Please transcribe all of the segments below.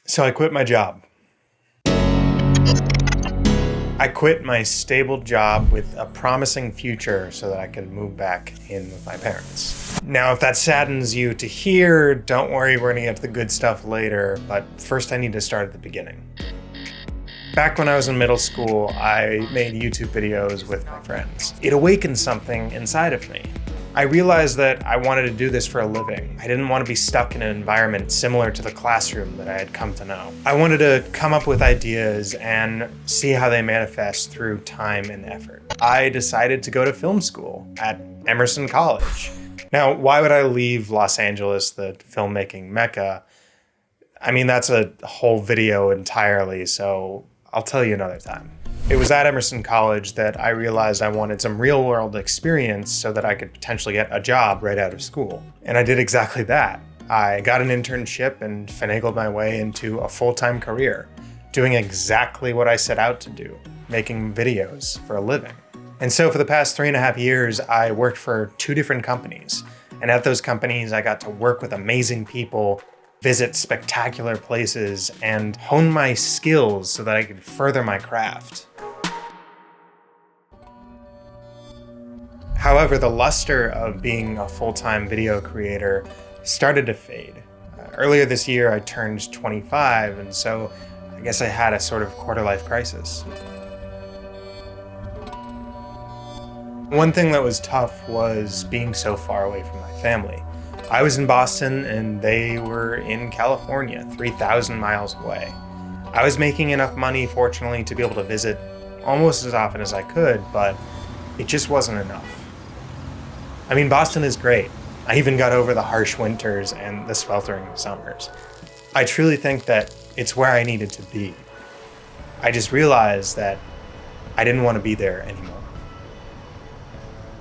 So I quit my job. I quit my stable job with a promising future so that I could move back in with my parents. Now, if that saddens you to hear, don't worry, we're gonna get to the good stuff later, but first I need to start at the beginning. Back when I was in middle school, I made YouTube videos with my friends. It awakened something inside of me. I realized that I wanted to do this for a living. I didn't want to be stuck in an environment similar to the classroom that I had come to know. I wanted to come up with ideas and see how they manifest through time and effort. I decided to go to film school at Emerson College. Now, why would I leave Los Angeles, the filmmaking mecca? I mean, that's a whole video entirely, so I'll tell you another time. It was at Emerson College that I realized I wanted some real world experience so that I could potentially get a job right out of school. And I did exactly that. I got an internship and finagled my way into a full-time career, doing exactly what I set out to do, making videos for a living. And so for the past 3.5 years, I worked for 2 different companies. And at those companies, I got to work with amazing people, visit spectacular places, and hone my skills so that I could further my craft. However, the luster of being a full-time video creator started to fade. Earlier this year, I turned 25, and so I guess I had a sort of quarter-life crisis. One thing that was tough was being so far away from my family. I was in Boston and they were in California, 3,000 miles away. I was making enough money, fortunately, to be able to visit almost as often as I could, but it just wasn't enough. I mean, Boston is great. I even got over the harsh winters and the sweltering summers. I truly think that it's where I needed to be. I just realized that I didn't want to be there anymore.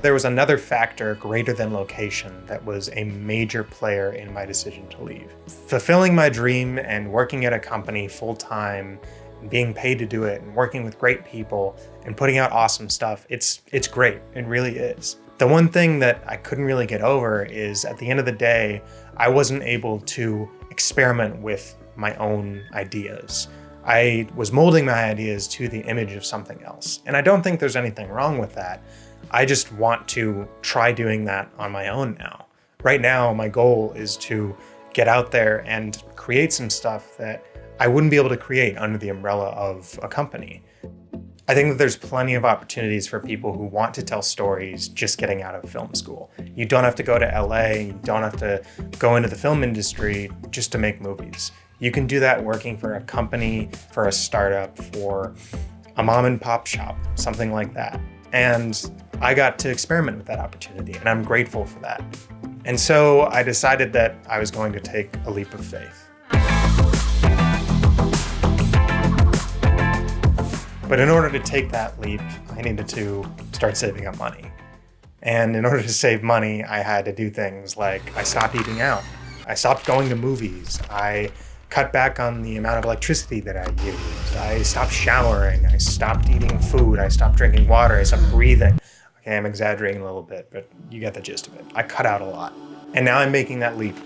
There was another factor greater than location that was a major player in my decision to leave. Fulfilling my dream and working at a company full-time, and being paid to do it, and working with great people, and putting out awesome stuff, it's great, it really is. The one thing that I couldn't really get over is at the end of the day, I wasn't able to experiment with my own ideas. I was molding my ideas to the image of something else. And I don't think there's anything wrong with that. I just want to try doing that on my own now. Right now, my goal is to get out there and create some stuff that I wouldn't be able to create under the umbrella of a company. I think that there's plenty of opportunities for people who want to tell stories just getting out of film school. You don't have to go to LA, you don't have to go into the film industry just to make movies. You can do that working for a company, for a startup, for a mom and pop shop, something like that. And I got to experiment with that opportunity, and I'm grateful for that. And so I decided that I was going to take a leap of faith. But in order to take that leap, I needed to start saving up money. And in order to save money, I had to do things like I stopped eating out. I stopped going to movies. I cut back on the amount of electricity that I used. I stopped showering. I stopped eating food. I stopped drinking water. I stopped breathing. Okay, I'm exaggerating a little bit, but you get the gist of it. I cut out a lot. And now I'm making that leap.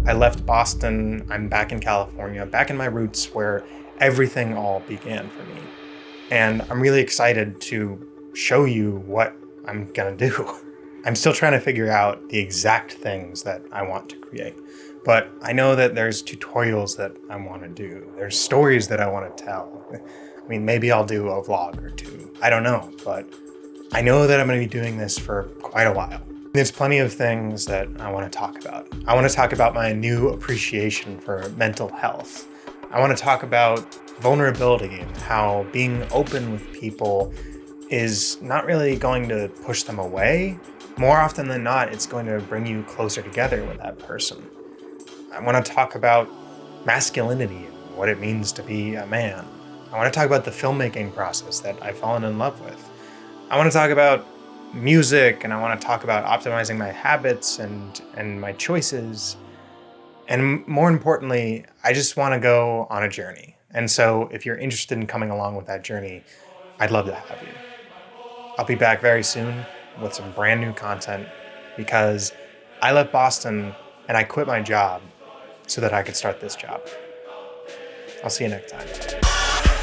I left Boston. I'm back in California, back in my roots where everything all began for me. And I'm really excited to show you what I'm gonna do. I'm still trying to figure out the exact things that I want to create. But I know that there's tutorials that I want to do. There's stories that I want to tell. I mean, maybe I'll do a vlog or 2. I don't know, but I know that I'm going to be doing this for quite a while. There's plenty of things that I want to talk about. I want to talk about my new appreciation for mental health. I want to talk about vulnerability and how being open with people is not really going to push them away. More often than not, it's going to bring you closer together with that person. I want to talk about masculinity and what it means to be a man. I want to talk about the filmmaking process that I've fallen in love with. I want to talk about music, and I want to talk about optimizing my habits and my choices. And more importantly, I just want to go on a journey. And so if you're interested in coming along with that journey, I'd love to have you. I'll be back very soon with some brand new content because I left Boston and I quit my job so that I could start this job. I'll see you next time.